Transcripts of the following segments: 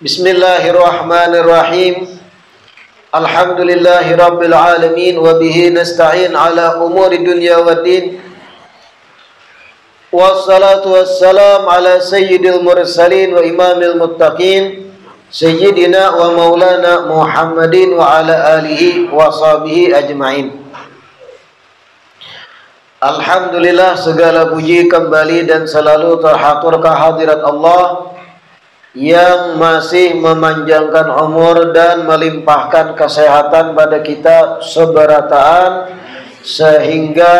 Bismillahirrahmanirrahim. Alhamdulillahirabbil alamin wa bihi nasta'in ala umuri dunya waddin. Wassalatu wassalam ala sayyidil mursalin wa imamil muttaqin sayyidina wa maulana Muhammadin wa ala alihi wa sahbihi ajma'in. Alhamdulillah, segala puji kembali dan selalu terhatur kehadirat Allah yang masih memanjangkan umur dan melimpahkan kesehatan pada kita seberataan sehingga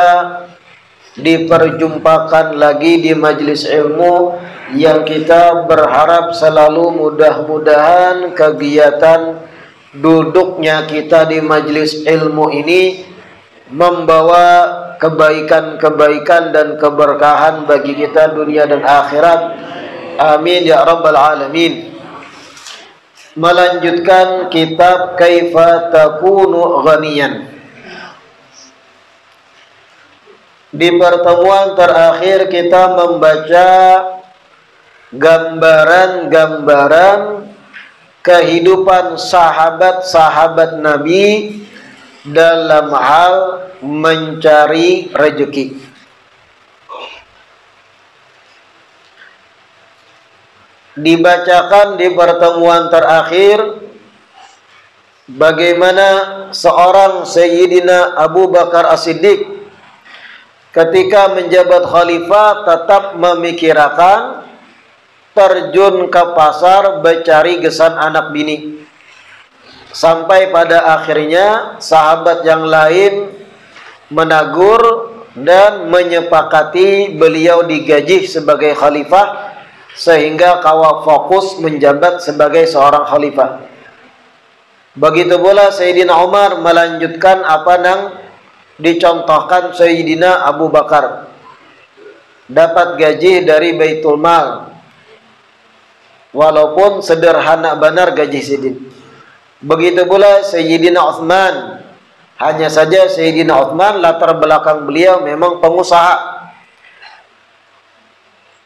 diperjumpakan lagi di majelis ilmu yang kita berharap selalu mudah-mudahan kegiatan duduknya kita di majelis ilmu ini membawa kebaikan-kebaikan dan keberkahan bagi kita dunia dan akhirat. Amin ya rabbal alamin. Melanjutkan kitab Kaifa Takunu Ghaniyan. Di pertemuan terakhir kita membaca gambaran-gambaran kehidupan sahabat-sahabat Nabi dalam hal mencari rezeki. Dibacakan di pertemuan terakhir bagaimana seorang Sayyidina Abu Bakar As-Siddiq ketika menjabat khalifah tetap memikirkan terjun ke pasar mencari gesan anak bini, sampai pada akhirnya sahabat yang lain menegur dan menyepakati beliau digaji sebagai khalifah sehingga kawa fokus menjabat sebagai seorang khalifah. Begitu pula Sayyidina Umar melanjutkan apa yang dicontohkan Sayyidina Abu Bakar, dapat gaji dari Baitul Mal walaupun sederhana benar gaji sidin. Begitu pula Sayyidina Utsman, hanya saja Sayyidina Utsman latar belakang beliau memang pengusaha,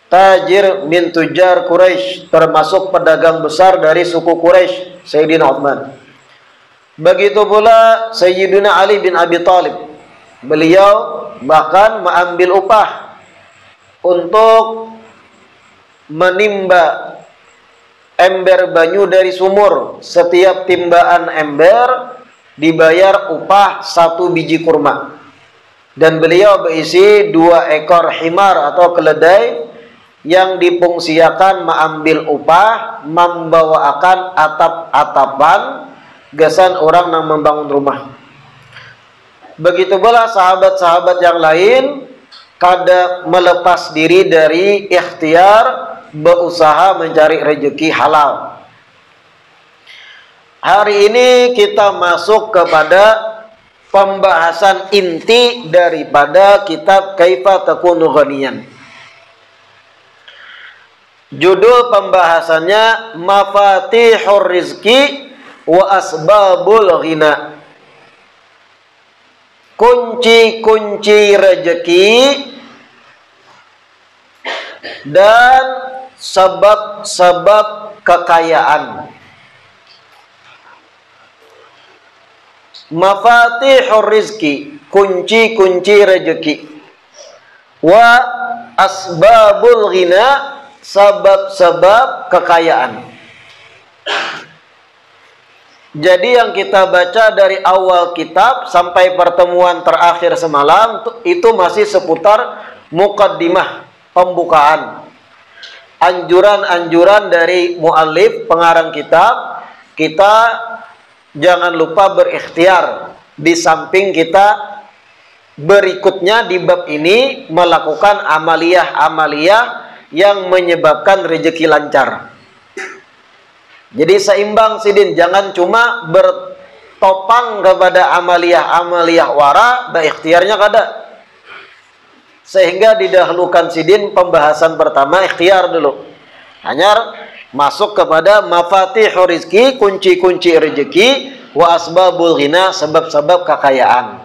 tajir min tujar Quraisy, termasuk pedagang besar dari suku Quraisy, Sayyidina Utsman. Begitu pula Sayyidina Ali bin Abi Thalib, beliau bahkan mengambil upah untuk menimba ember banyu dari sumur. Setiap timbaan ember dibayar upah 1 biji kurma, dan beliau berisi 2 ekor himar atau keledai yang dipungsiakan mengambil upah membawakan atap-atapan gesan orang yang membangun rumah. Begitu pula sahabat-sahabat yang lain kada melepas diri dari ikhtiar berusaha mencari rezeki halal. Hari ini kita masuk kepada pembahasan inti daripada kitab Kaifa Takunu Ghaniyan. Judul pembahasannya Mafatihur Rizki wa Asbabul Ghina. Kunci-kunci rezeki dan sebab-sebab kekayaan. Mafatihur Rizki, kunci-kunci rezeki. Wa Asbabul Ghina, sebab-sebab kekayaan. Jadi yang kita baca dari awal kitab sampai pertemuan terakhir semalam itu masih seputar muqaddimah, pembukaan. Anjuran-anjuran dari muallif pengarang kitab, kita jangan lupa berikhtiar di samping kita berikutnya di bab ini melakukan amaliyah-amaliyah yang menyebabkan rezeki lancar. Jadi seimbang sidin, jangan cuma bertopang kepada amaliyah-amaliyah wara, berikhtiarnya kada. Sehingga didahulukan sidin pembahasan pertama ikhtiar dulu. Hanya masuk kepada mafatihur rizki, kunci-kunci rezeki, wa asbabul ghina, sebab-sebab kekayaan.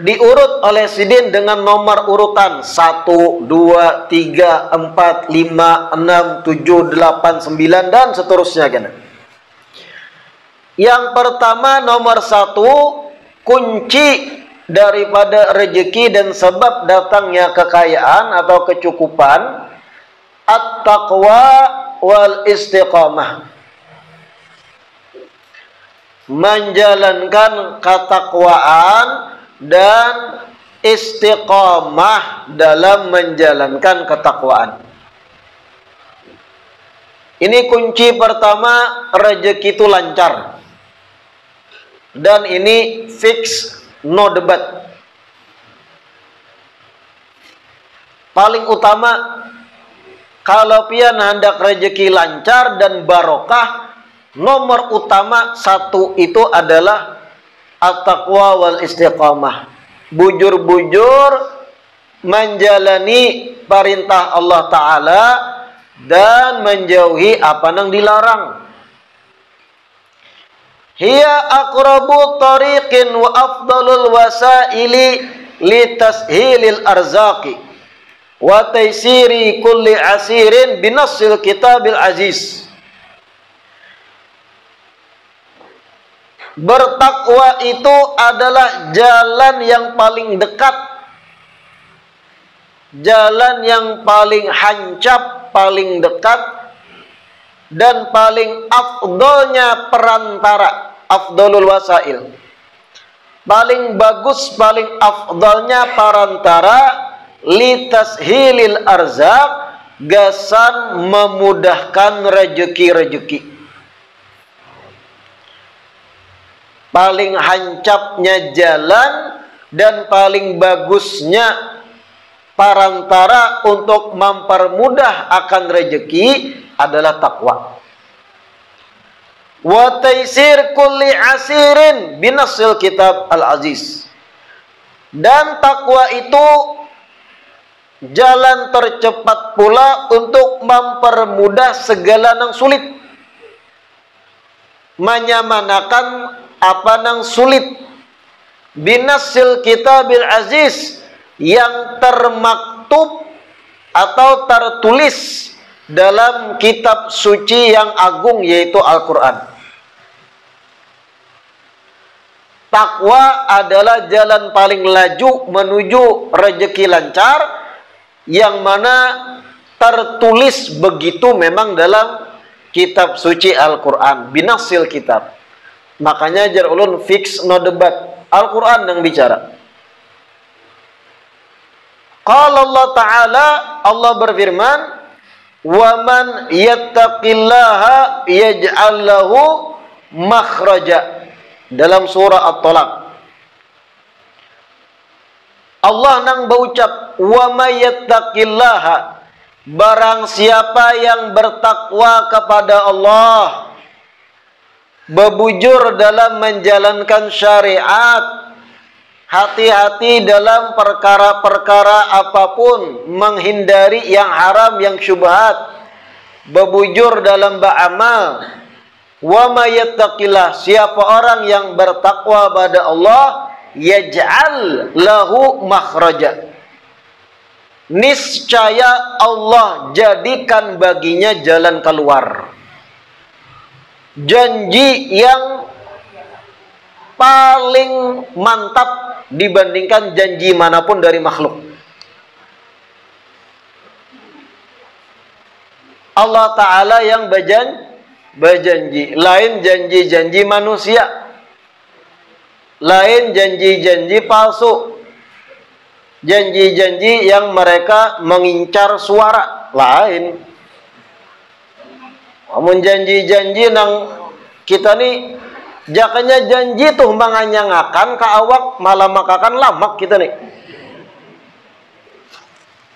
diurut oleh Sidin dengan nomor urutan 1, 2, 3, 4, 5, 6, 7, 8, 9 dan seterusnya kan. Yang pertama nomor 1, kunci daripada rezeki dan sebab datangnya kekayaan atau kecukupan, at-taqwa wal istiqamah. Menjalankan ketakwaan dan istiqamah dalam menjalankan ketakwaan. Ini kunci pertama, rezeki itu lancar. Dan ini fix, no debat. Paling utama, kalau pian hendak rezeki lancar dan barokah, nomor utama 1 itu adalah at-taqwa wal istiqamah. Bujur-bujur menjalani perintah Allah Ta'ala dan menjauhi apa yang dilarang. Hiya aqrabu tariqin wa afdalul wasaili litashilil arzaqi wa taysiri kulli asirin binassil kitabil aziz. Bertakwa itu adalah jalan yang paling dekat, jalan yang paling hancap, paling dekat, dan paling afdolnya perantara, afdolul wasail. Paling bagus, paling afdolnya perantara, litashilil arzaq, gasan memudahkan rezeki-rezeki. Paling hancapnya jalan dan paling bagusnya perantara untuk mempermudah akan rezeki adalah takwa. Wa taysir kulli asirin binassil kitab al-aziz. Dan takwa itu jalan tercepat pula untuk mempermudah segala yang sulit. Menyamanakan apa yang sulit, binassil kitabil aziz, yang termaktub atau tertulis dalam kitab suci yang agung, yaitu Al-Quran. Takwa adalah jalan paling laju menuju rezeki lancar, yang mana tertulis begitu memang dalam kitab suci Al-Quran, binassil kitab. Makanya jar ulun fix, no debat. Al-Quran yang bicara. Qala Allah Ta'ala, Allah berfirman, wa man yattaqillaha yaj'al lahu makhraja, dalam surah At-Talaq. Allah nang berucap, wa may yattaqillaha, barang siapa yang bertakwa kepada Allah, bebujur dalam menjalankan syariat, hati-hati dalam perkara-perkara apapun, menghindari yang haram, yang syubhat, bebujur dalam beramal. Wa may yattaqillah, siapa orang yang bertakwa pada Allah, yaj'al lahu makhraja, niscaya Allah jadikan baginya jalan keluar. Janji yang paling mantap dibandingkan janji manapun dari makhluk. Allah Ta'ala yang berjanji. Lain janji-janji manusia, lain janji-janji palsu, janji-janji yang mereka mengincar suara, lain. Namun janji-janji nang kita nih, jakanya janji tuh manganyangakan ke awak, malah makakan lamak kita nih.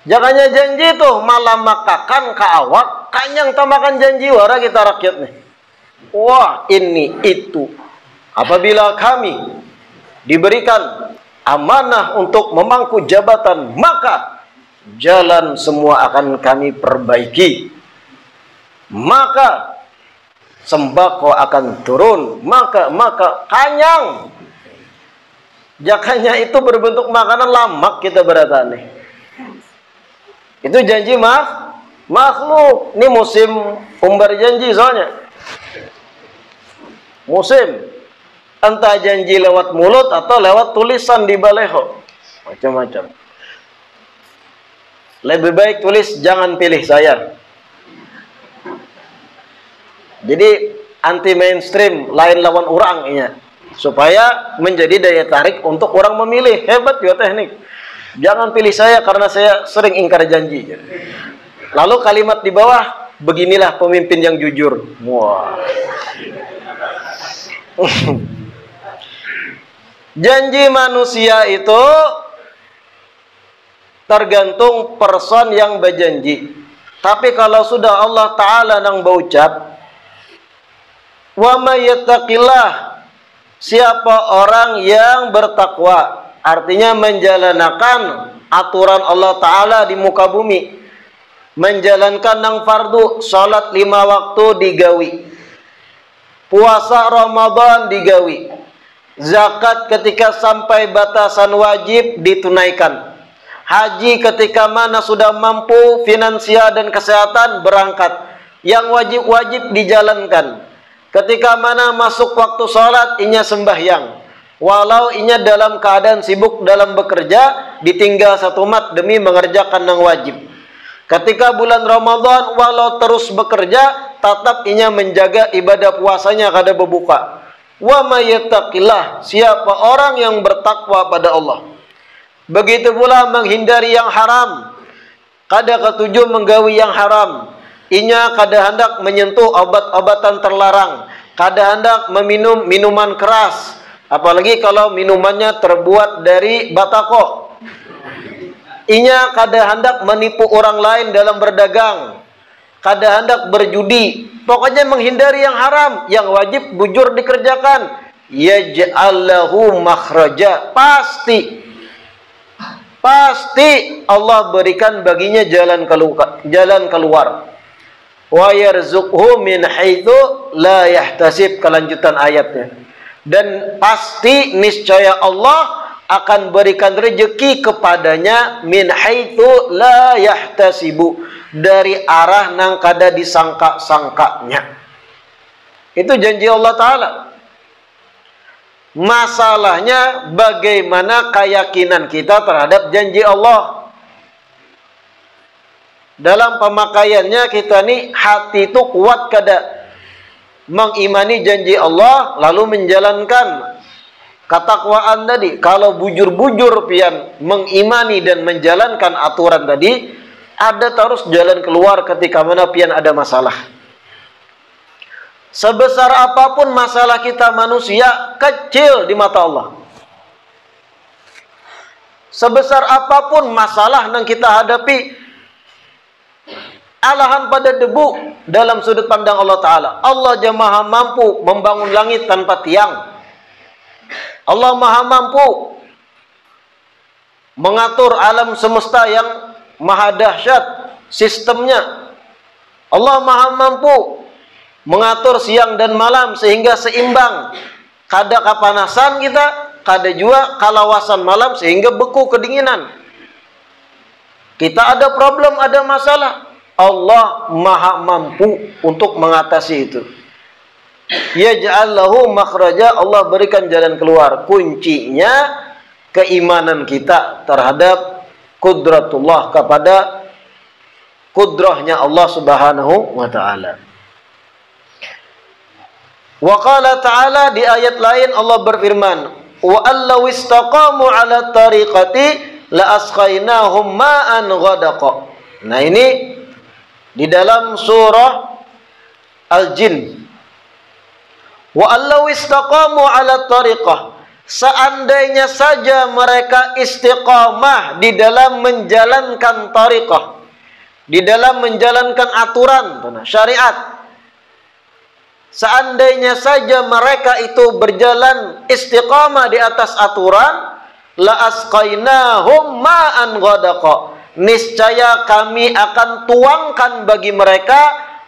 Jakanya janji tuh malah makakan ke awak, kanyang tamakan janji wara kita rakyat nih. Wah, ini itu. Apabila kami diberikan amanah untuk memangku jabatan, maka jalan semua akan kami perbaiki. Maka sembako akan turun, maka kanyang Jakanya itu berbentuk makanan, lamak kita beratane. Itu janji makhluk. Ini musim umbar janji soalnya. Musim. Entah janji lewat mulut atau lewat tulisan di baleho. Macam-macam. Lebih baik tulis jangan pilih saya. Jadi anti mainstream, lain lawan orang ini. Supaya menjadi daya tarik untuk orang memilih. Hebat juga teknik. Jangan pilih saya karena saya sering ingkar janji. Lalu kalimat di bawah, beginilah pemimpin yang jujur. Wah. Janji manusia itu tergantung person yang berjanji. Tapi kalau sudah Allah Ta'ala nang berucap, wa may yattaqillah, siapa orang yang bertakwa, artinya menjalankan aturan Allah Ta'ala di muka bumi, menjalankan nang fardu, salat 5 waktu digawi, puasa Ramadan digawi, zakat ketika sampai batasan wajib ditunaikan, haji ketika mana sudah mampu finansial dan kesehatan berangkat, yang wajib-wajib dijalankan, ketika mana masuk waktu sholat inya sembahyang, walau inya dalam keadaan sibuk dalam bekerja, ditinggal satu mat demi mengerjakan yang wajib. Ketika bulan Ramadan walau terus bekerja, tetap inya menjaga ibadah puasanya kada berbuka. Wa may yattaqillah, siapa orang yang bertakwa pada Allah. Begitu pula menghindari yang haram, kada ketujuh menggawi yang haram. Inya kada hendak menyentuh obat-obatan terlarang, kada hendak meminum minuman keras, apalagi kalau minumannya terbuat dari batako. Inya kada hendak menipu orang lain dalam berdagang, kada hendak berjudi. Pokoknya menghindari yang haram, yang wajib bujur dikerjakan. Yaj'al lahu makhraja, pasti Allah berikan baginya jalan keluar. Wa yarzuqhu min haitsu la yahtasib, kelanjutan ayatnya. Dan pasti niscaya Allah akan berikan rezeki kepadanya min haitsu la yahtasibu, dari arah nang kada disangka-sangkanya. Itu janji Allah Ta'ala. Masalahnya bagaimana keyakinan kita terhadap janji Allah. Dalam pemakaiannya kita nih, hati itu kuat kada mengimani janji Allah lalu menjalankan ketakwaan tadi. Kalau bujur-bujur pian mengimani dan menjalankan aturan tadi, ada terus jalan keluar ketika mana pian ada masalah. Sebesar apapun masalah kita manusia, kecil di mata Allah. Sebesar apapun masalah yang kita hadapi, alahan pada debu dalam sudut pandang Allah Ta'ala. Allah Dia maha mampu membangun langit tanpa tiang. Allah maha mampu mengatur alam semesta yang maha dahsyat sistemnya. Allah maha mampu mengatur siang dan malam sehingga seimbang. Kada kepanasan kita, kada juga kalawasan malam sehingga beku kedinginan. Kita ada problem, ada masalah, Allah maha mampu untuk mengatasi itu. Yaj'al lahu makhraja, Allah berikan jalan keluar. Kuncinya keimanan kita terhadap kudratullah, kepada kudrahnya Allah Subhanahu wa ta'ala. Wa qala ta'ala, di ayat lain Allah berfirman, wa allaw istaqamu ala tariqati la asqainahum ma'an ghadaqa. Nah, ini di dalam surah Al-Jin. Wa allaw istaqamu ala tariqah, seandainya saja mereka istiqamah di dalam menjalankan tariqah, di dalam menjalankan aturan syariat, seandainya saja mereka itu berjalan istiqamah di atas aturan, la asqainahum ma'an ghadaqa, niscaya kami akan tuangkan bagi mereka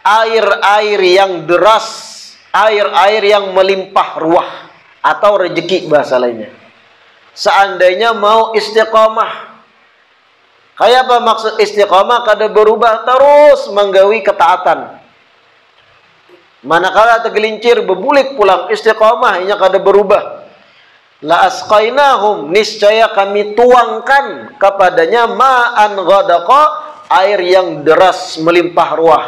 air-air yang deras, air-air yang melimpah ruah, atau rezeki bahasa lainnya. seandainya mau istiqomah. Kayak apa maksud istiqomah? Kada berubah terus menggawi ketaatan. Manakala tergelincir bebulik pulang istiqomah, inya kada berubah. La asqainahum, niscaya kami tuangkan kepadanya ma'an ghadaqa, air yang deras melimpah ruah.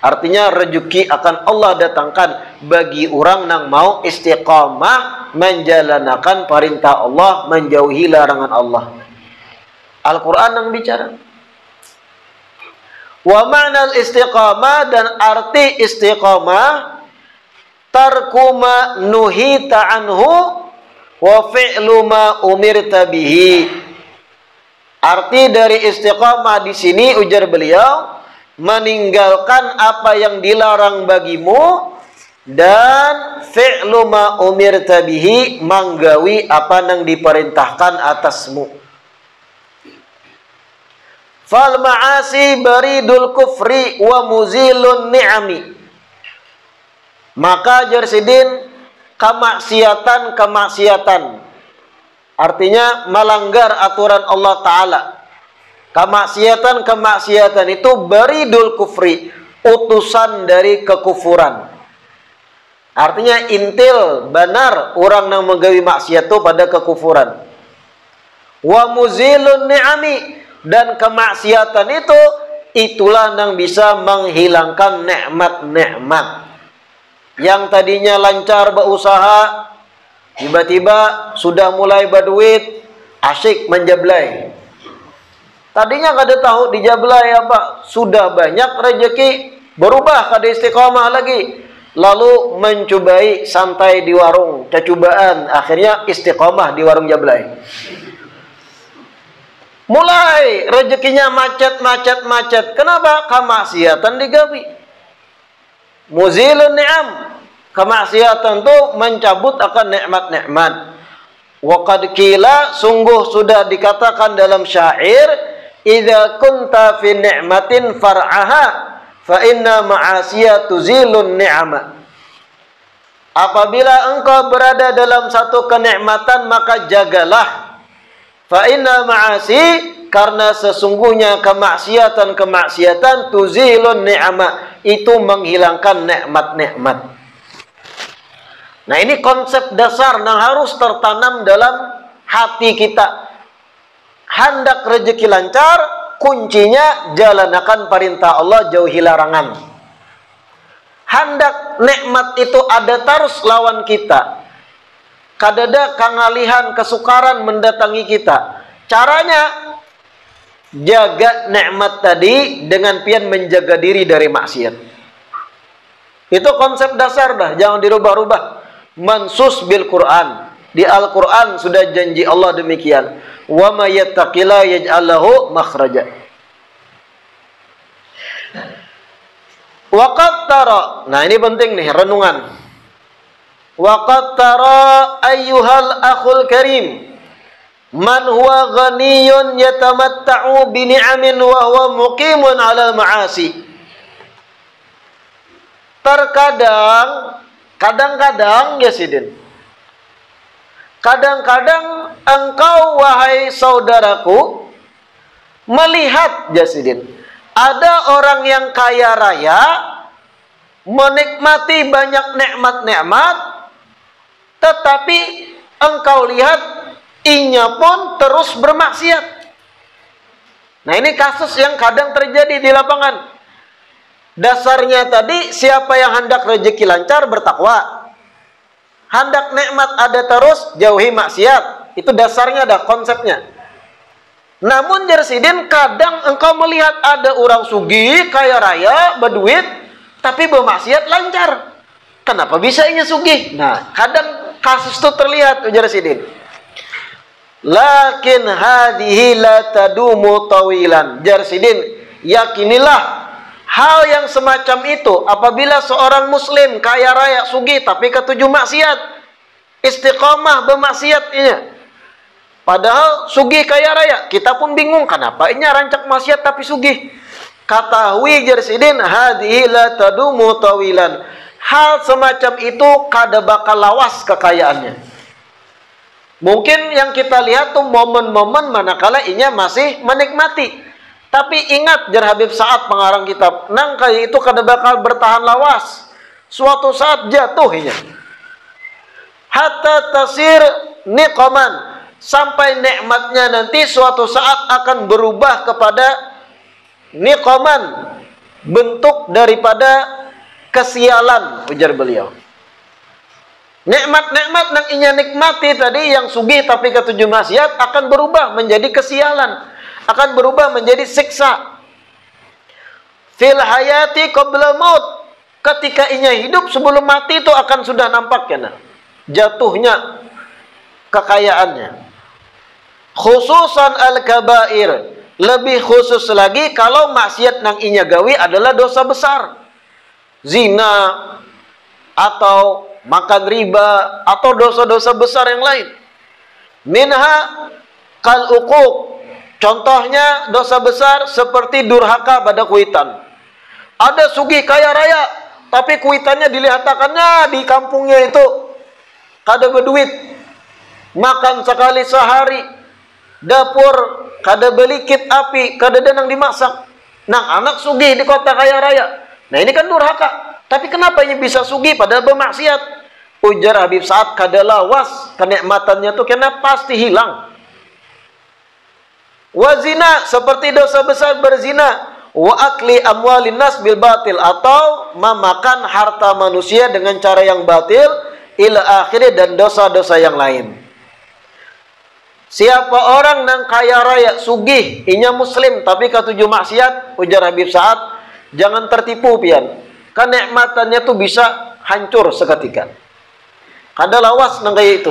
Artinya rezeki akan Allah datangkan bagi orang yang mau istiqamah menjalankan perintah Allah, menjauhi larangan Allah. Al-Quran yang bicara. Wa ma'nal istiqamah, dan arti istiqamah tarku ma nuhita anhu wa fi'lu ma umirta bihi. Arti dari istiqamah di sini, ujar beliau, meninggalkan apa yang dilarang bagimu, dan fi'lu ma umirta bihi, manggawi apa yang diperintahkan atasmu. Fal ma'asi baridul kufri wa muzilun ni'ami. Maka jarsidin, kemaksiatan artinya melanggar aturan Allah Ta'ala. Kemaksiatan itu baridul kufri, utusan dari kekufuran. Artinya intil benar orang yang menggawi maksiat itu pada kekufuran. Wa muzilun ni'ami, dan kemaksiatan itu itulah yang bisa menghilangkan nikmat-nikmat. Yang tadinya lancar berusaha, tiba-tiba sudah mulai berduit, asyik menjablay. Tadinya kada tahu dijablay apa, sudah banyak rezeki, berubah kada istiqomah lagi. Lalu mencobai santai di warung, cacubaan, akhirnya istiqomah di warung jablay. Mulai rezekinya macet. Kenapa? Kemaksiatan digawi. Muzilun ni'am, kemaksiatan itu mencabut akan nikmat-nikmat. Wa qad qila, sungguh sudah dikatakan dalam syair, idza kunta fi ni'matin far'aha fa inna ma'asiyatu zilun ni'ama. Apabila engkau berada dalam satu kenikmatan, maka jagalah. Fa inna ma'asi, karena sesungguhnya kemaksiatan tuzilun ni'ama, itu menghilangkan nikmat-nikmat. Nah, ini konsep dasar yang harus tertanam dalam hati kita. Hendak rezeki lancar, kuncinya jalankan perintah Allah, jauhi larangan. Hendak nikmat itu ada terus lawan kita, kadada kangalihan, kesukaran mendatangi kita. Caranya jaga nikmat tadi dengan pian menjaga diri dari maksiat. Itu konsep dasar dah, jangan dirubah-rubah. Mansus bil Quran. Di Al-Quran sudah janji Allah demikian. Wa may yattaqilla yaj'al lahu makhraja. Wa qad tara. Nah, ini penting nih, renungan. Wa qad tara ayyuhal akhul karim man huwa ghaniyun yatamatta'u bi ni'amin wa huwa muqimun 'alal ma'asi. Kadang-kadang ya sidin, kadang-kadang engkau wahai saudaraku melihat ya sidin, ada orang yang kaya raya menikmati banyak nikmat-nikmat, tetapi engkau lihat inya pun terus bermaksiat. Nah, ini kasus yang kadang terjadi di lapangan. Dasarnya tadi, siapa yang hendak rezeki lancar bertakwa, hendak nikmat ada terus, jauhi maksiat. Itu dasarnya dah konsepnya. Namun jarsidin, kadang engkau melihat ada orang sugih, kaya raya, berduit, tapi bermaksiat lancar. Kenapa bisa ini sugih? Nah, kadang kasus itu terlihat, ujar sidin. Lakin hadhihi la tadumu tawilan. Jar sidin, yakinilah hal yang semacam itu apabila seorang muslim kaya raya sugih tapi ketujuh maksiat, istiqomah bermaksiatnya. Padahal sugih kaya raya, kita pun bingung kenapa ini rancak maksiat tapi sugih. Katahui jar sidin, hadhihi la tadumu tawilan. Hal semacam itu kada bakal lawas kekayaannya. Mungkin yang kita lihat tuh momen-momen manakala inya masih menikmati. Tapi ingat jar Habib Sa'ad pengarang kitab, nang kayak itu kada bakal bertahan lawas. Suatu saat jatuh inya. Hatta tasir niqaman, sampai nikmatnya nanti suatu saat akan berubah kepada niqaman, bentuk daripada kesialan, ujar beliau. Nikmat-nikmat yang inya nikmati tadi yang sugih tapi ketujuh maksiat akan berubah menjadi kesialan, akan berubah menjadi siksa. Fil hayati qabla maut, ketika inya hidup sebelum mati itu akan sudah nampak ya, jatuhnya kekayaannya. Khususan al-kabair, lebih khusus lagi kalau maksiat nang inya gawi adalah dosa besar, zina atau makan riba atau dosa-dosa besar yang lain. Minha kal uquq, contohnya dosa besar seperti durhaka pada kuitan. Ada sugih kaya raya tapi kuitannya dilihatkannya di kampungnya itu kada berduit, makan sekali sehari, dapur kada belikit api, kada denang dimasak. Nah, anak sugih di kota kaya raya. Nah, ini kan durhaka. Tapi kenapa ini bisa sugih padahal bermaksiat? Ujar Habib Sa'ad, kada lawas kenikmatannya tuh kena pasti hilang. Wazina, seperti dosa besar berzina. Wa akli amwalin nas bil batil, atau memakan harta manusia dengan cara yang batil, ila akhirnya, dan dosa-dosa yang lain. Siapa orang nang kaya raya sugih, inya muslim tapi ketujuh maksiat, ujar Habib Sa'ad, jangan tertipu pian. Kenikmatannya tuh bisa hancur seketika. Kada lawas nang kaya itu.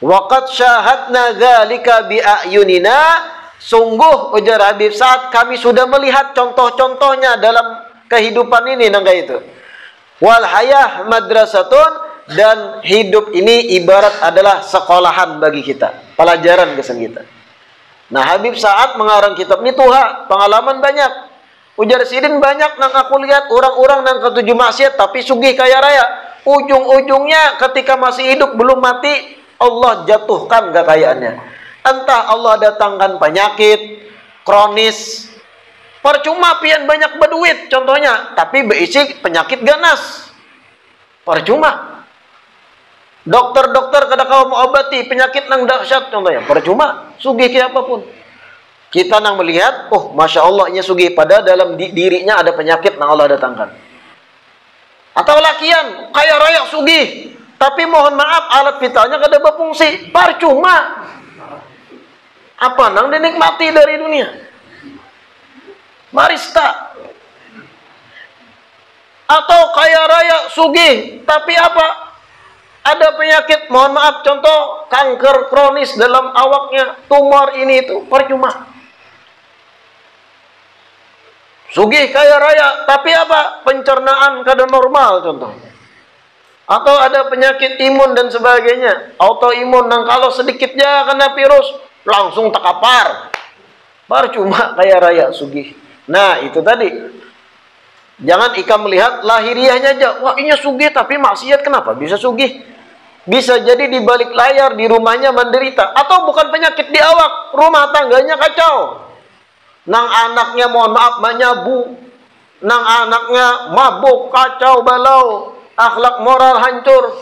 Waqad syahadna dzalika bi ayunina, sungguh ujar Habib Sa'ad kami sudah melihat contoh-contohnya dalam kehidupan ini nang kaya itu. Wal hayah madrasatun, dan hidup ini ibarat adalah sekolahan bagi kita, pelajaran kesan kita. Nah, Habib Sa'ad mengarang kitab ini tuha, pengalaman banyak. Ujar Sidin, banyak nang aku lihat orang-orang nang ketujuh maksiat tapi sugih kaya raya. Ujung-ujungnya ketika masih hidup belum mati, Allah jatuhkan kekayaannya. Entah Allah datangkan penyakit kronis. Percuma pian banyak berduit contohnya, tapi berisi penyakit ganas. Percuma. Dokter-dokter kada kau mau obati penyakit nang dahsyat contohnya. Percuma, sugih ke apapun. Kita nang melihat, oh Masya Allah nya sugih, padahal dalam dirinya ada penyakit nang Allah datangkan. Atau lakian, kaya raya sugih, tapi mohon maaf alat vitalnya kada berfungsi. Percuma. Apa nang dinikmati dari dunia? Barista. Atau kaya raya sugih, tapi apa? Ada penyakit, mohon maaf, contoh kanker kronis dalam awaknya, tumor ini itu, percuma. Sugih kaya raya, tapi apa? Pencernaan kada normal contohnya. Atau ada penyakit imun dan sebagainya, autoimun, yang kalau sedikit aja kena virus langsung terkapar. Percuma kaya raya sugih. Nah, itu tadi. Jangan ikam melihat lahiriahnya aja, wah ini sugih tapi maksiat, kenapa bisa sugih? Bisa jadi di balik layar di rumahnya menderita, atau bukan penyakit di awak, rumah tangganya kacau. Nang anaknya mohon maaf menyabu, nang anaknya mabuk, kacau balau, akhlak moral hancur.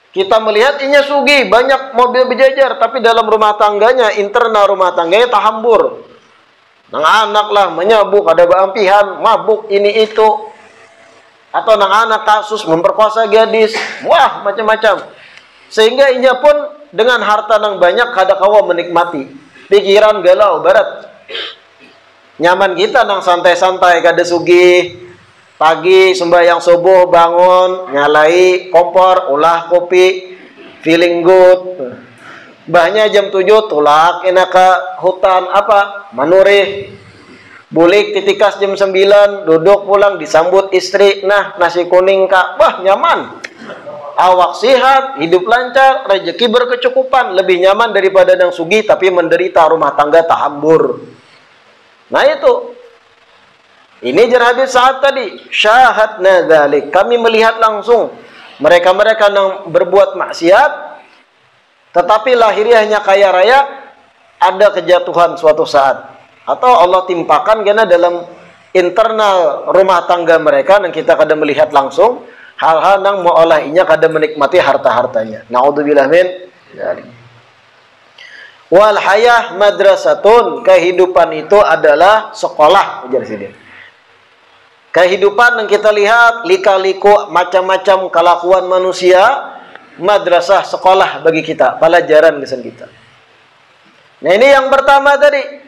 Kita melihat inya sugih, banyak mobil berjajar, tapi dalam rumah tangganya, internal rumah tangganya tahambur. Nang anak lah menyabu, ada beampihan, mabuk ini itu. Atau nang anak kasus memperkosa gadis, wah macam-macam. Sehingga inya pun dengan harta nang banyak kada kawa menikmati. Pikiran galau barat. Nyaman kita nang santai-santai kada sugih. Pagi sembahyang subuh bangun, nyalai kompor, ulah kopi, feeling good. Bahnya jam 7 tulak enak ke hutan apa? Manurih. Bulik titikas jam 9, duduk pulang disambut istri. Nah, nasi kuning Kak. Wah, nyaman. Awak sehat, hidup lancar, rezeki berkecukupan, lebih nyaman daripada yang sugih tapi menderita, rumah tangga tahambur. Nah itu. Ini jar Habib Sa'ad tadi, syahadna dzalik. Kami melihat langsung mereka-mereka yang berbuat maksiat tetapi lahiriahnya kaya raya, ada kejatuhan suatu saat, atau Allah timpakan karena dalam internal rumah tangga mereka yang kita kadang melihat langsung hal-hal yang mengolahnya kadang menikmati harta-hartanya. Naudzubillah min dzalik. Wal hayah madrasatun, kehidupan itu adalah sekolah, ujar sini. Kehidupan yang kita lihat lika-liku macam-macam kelakuan manusia, madrasah sekolah bagi kita, pelajaran kesan kita. Nah, ini yang pertama tadi.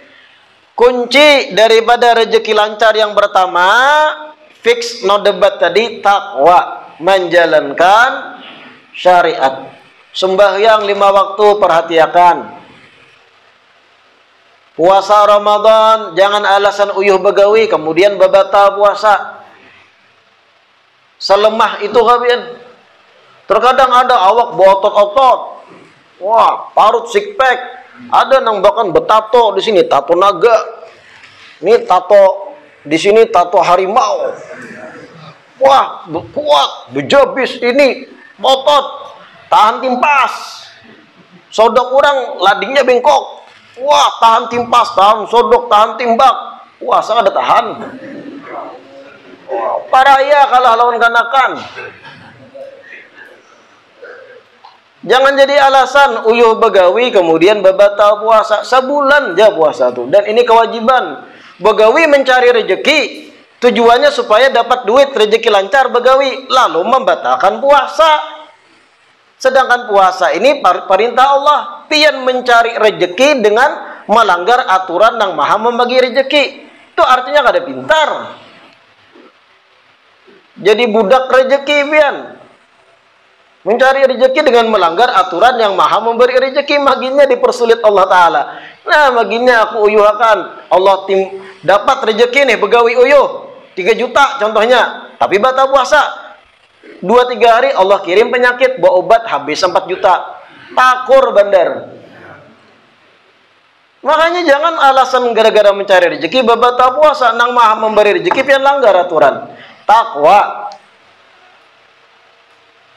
Kunci daripada rezeki lancar yang pertama, fix no debat tadi, takwa, menjalankan syariat. Sembahyang 5 waktu perhatikan. Puasa Ramadan jangan alasan uyuh begawi kemudian babatal puasa. Selemah itu kalian. Terkadang ada awak botot-otot. Wah, parut six pack. Ada nang bahkan betato di sini tato naga. Ini tato di sini tato harimau. Wah, kuat, bejabis ini botot, tahan timpas. Sodok orang ladingnya bengkok. Wah, tahan timpas, tahan sodok, tahan timbak. Wah, sangat ada tahan. Wah, paraya kalah lawan kanakan. Jangan jadi alasan uyuh begawi kemudian babatal puasa. Sebulan aja puasa tuh. Dan ini kewajiban. Begawi mencari rezeki, tujuannya supaya dapat duit, rezeki lancar begawi, lalu membatalkan puasa. Sedangkan puasa ini perintah Allah, pian mencari rezeki dengan melanggar aturan yang Maha membagi rezeki. Itu artinya kada pintar. Jadi budak rezeki pian. Mencari rezeki dengan melanggar aturan yang Maha memberi rezeki, maginya dipersulit Allah Ta'ala. Nah, maginya aku uyuhakan. Allah dapat rezeki nih, begawi uyuh. 3 juta contohnya. Tapi batal puasa. 2-3 hari Allah kirim penyakit, bawa obat habis 4 juta. Takur bandar. Makanya jangan alasan gara-gara mencari rezeki, batal puasa. Nang Maha memberi rezeki, pian langgar aturan. Takwa.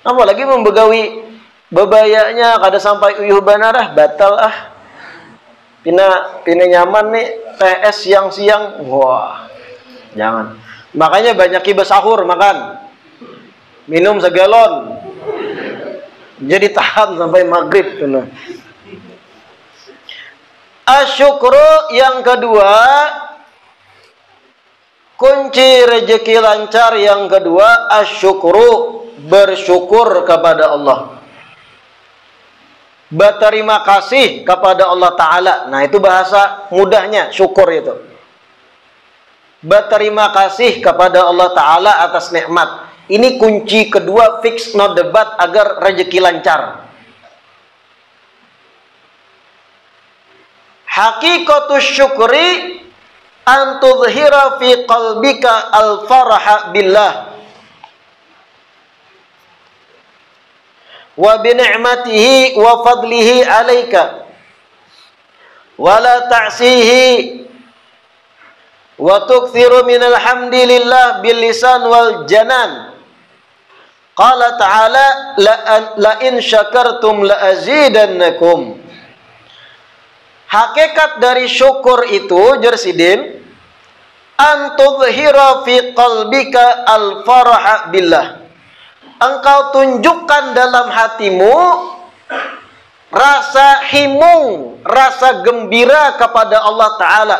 Apalagi membegawi bebayanya kada sampai uyuh banarah batal pina nyaman nih TS siang-siang, wah jangan. Makanya banyak kibas sahur makan minum segalon jadi tahan sampai maghrib tuh. Asyukru yang kedua, kunci rezeki lancar yang kedua, asyukru, bersyukur kepada Allah, berterima kasih kepada Allah Ta'ala. Nah, itu bahasa mudahnya syukur itu, berterima kasih kepada Allah Ta'ala atas nikmat. Ini kunci kedua, fix no debat agar rezeki lancar. Hakikatus syukri an tudhhira fi qalbika al-faraha billah wa bi ni'matihi wa fadlihi 'alaika wa la ta'sihi wa tukthiru minal hamdilillah bil lisan wal janan. Qala ta'ala la in syakartum la azidannakum. Hakikat dari syukur itu jersidin an tudhhira fi qalbika al faraha billah. Engkau tunjukkan dalam hatimu rasa himung, rasa gembira kepada Allah Ta'ala.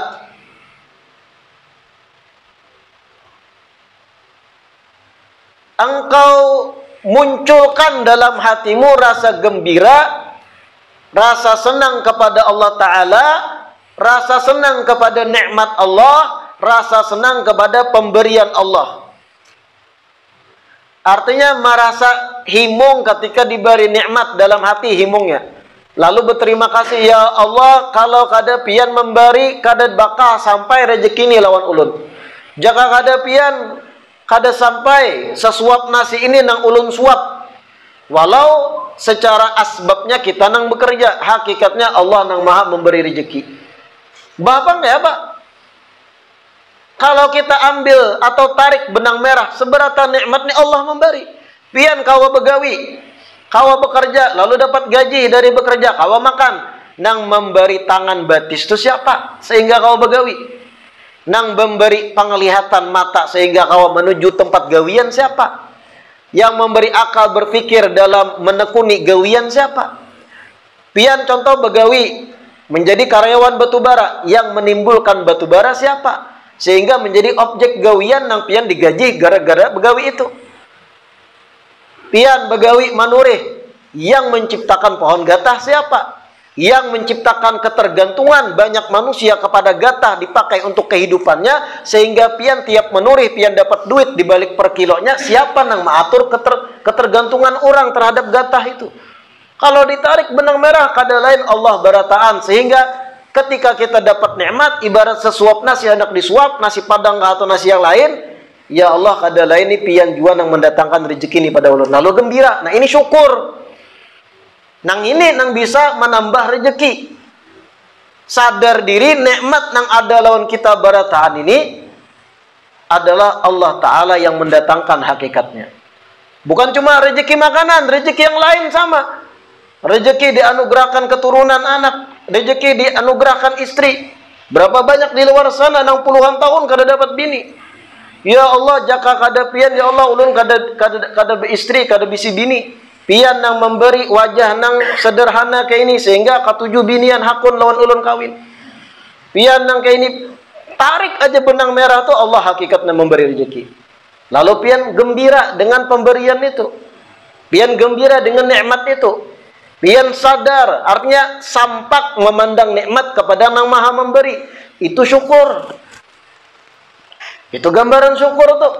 Engkau munculkan dalam hatimu rasa gembira, rasa senang kepada Allah Ta'ala, rasa senang kepada nikmat Allah, rasa senang kepada pemberian Allah. Artinya merasa himung ketika diberi nikmat dalam hati himungnya. Lalu berterima kasih, ya Allah, kalau kada pian memberi, kada bakal sampai rezeki ini lawan ulun. Jika kada pian, kada sampai sesuap nasi ini nang ulun suap. Walau secara asbabnya kita nang bekerja, hakikatnya Allah nang Maha memberi rezeki. Bapak ya Pak, kalau kita ambil atau tarik benang merah, seberapa nikmat nih Allah memberi. Pian kawa begawi, Kau bekerja, lalu dapat gaji dari bekerja, kau makan. Nang memberi tangan batis itu siapa? Sehingga kau begawi. Nang memberi penglihatan mata sehingga kau menuju tempat gawian siapa? Yang memberi akal berpikir dalam menekuni gawian siapa? Pian contoh begawi menjadi karyawan batubara, yang menimbulkan batubara siapa? Sehingga menjadi objek gawian nang pian digaji gara-gara begawi itu. Pian begawi manureh, yang menciptakan pohon gatah siapa? Yang menciptakan ketergantungan banyak manusia kepada gatah dipakai untuk kehidupannya, sehingga pian tiap menurih pian dapat duit dibalik per kilonya, siapa nang mengatur ketergantungan orang terhadap gatah itu? Kalau ditarik benang merah kada lain Allah barataan, sehingga ketika kita dapat nikmat ibarat sesuap nasi hendak disuap, nasi padang atau nasi yang lain, ya Allah kada lain ini pian jua nang mendatangkan rezeki ini pada ulun, lalu gembira. Nah ini syukur. Nang ini nang bisa menambah rezeki. Sadar diri nikmat nang ada lawan kita barataan ini adalah Allah Ta'ala yang mendatangkan hakikatnya. Bukan cuma rezeki makanan, rezeki yang lain sama. Rezeki dianugerahkan keturunan anak, rezeki dianugerahkan istri. Berapa banyak di luar sana nang puluhan tahun kada dapat bini. Ya Allah, jaka kada pian ya Allah ulun kada beistri, kada bisi bini. Pian nang memberi wajah nang sederhana kayak ini sehingga katuju binian hakun lawan ulun kawin. Pian nang kayak ini tarik aja benang merah tuh Allah hakikatnya memberi rezeki. Lalu pian gembira dengan pemberian itu. Pian gembira dengan nikmat itu. Pian sadar, artinya sampak memandang nikmat kepada nang maha memberi. Itu syukur. Itu gambaran syukur tuh.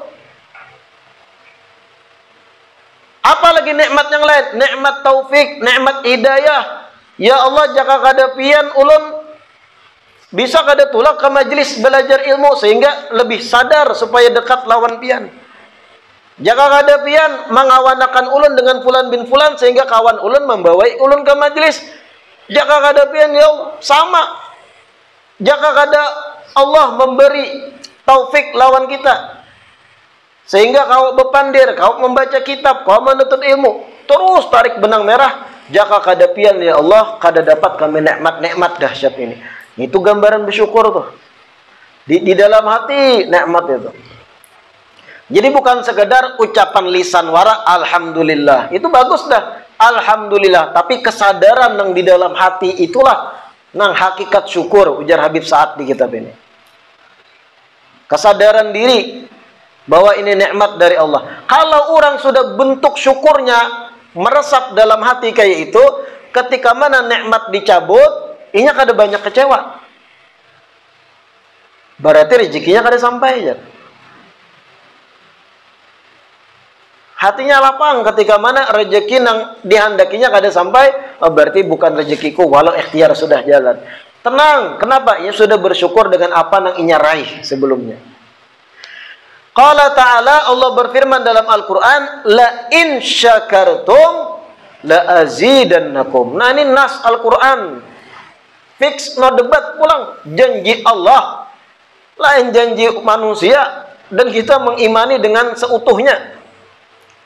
Apalagi nikmat yang lain, nikmat taufik, nikmat hidayah. Ya Allah, jaka kada pian ulun bisa kada tulak ke majelis belajar ilmu sehingga lebih sadar supaya dekat lawan pian. Jaka kada pian mengawanakan ulun dengan fulan bin fulan sehingga kawan ulun membawai ulun ke majelis. Jaka kada pian ya Allah, sama. Jaka kada Allah memberi taufik lawan kita, sehingga kau bepandir, kau membaca kitab, kau menuntut ilmu, terus tarik benang merah, jaka kada pian ya Allah, kada dapat kami nikmat-nikmat dahsyat ini. Itu gambaran bersyukur tuh. Di dalam hati nikmat itu. Jadi bukan sekedar ucapan lisan wara alhamdulillah. Itu bagus dah, alhamdulillah, tapi kesadaran yang di dalam hati itulah nang hakikat syukur, ujar Habib Sa'ad di kitab ini. Kesadaran diri bahwa ini nikmat dari Allah. Kalau orang sudah bentuk syukurnya meresap dalam hati kayak itu, ketika mana nikmat dicabut, inya kada banyak kecewa. Berarti rezekinya kada sampai aja. Hatinya lapang ketika mana rezeki nang dihandakinya kada sampai, oh berarti bukan rezekiku walau ikhtiar sudah jalan. Tenang, kenapa? Ia sudah bersyukur dengan apa nang inya raih sebelumnya. Qala ta'ala, Allah berfirman dalam Al-Quran, la in syakartum la azidannakum. Nah ini nas Al-Quran, fix, no debat, pulang. Janji Allah lain janji manusia, dan kita mengimani dengan seutuhnya.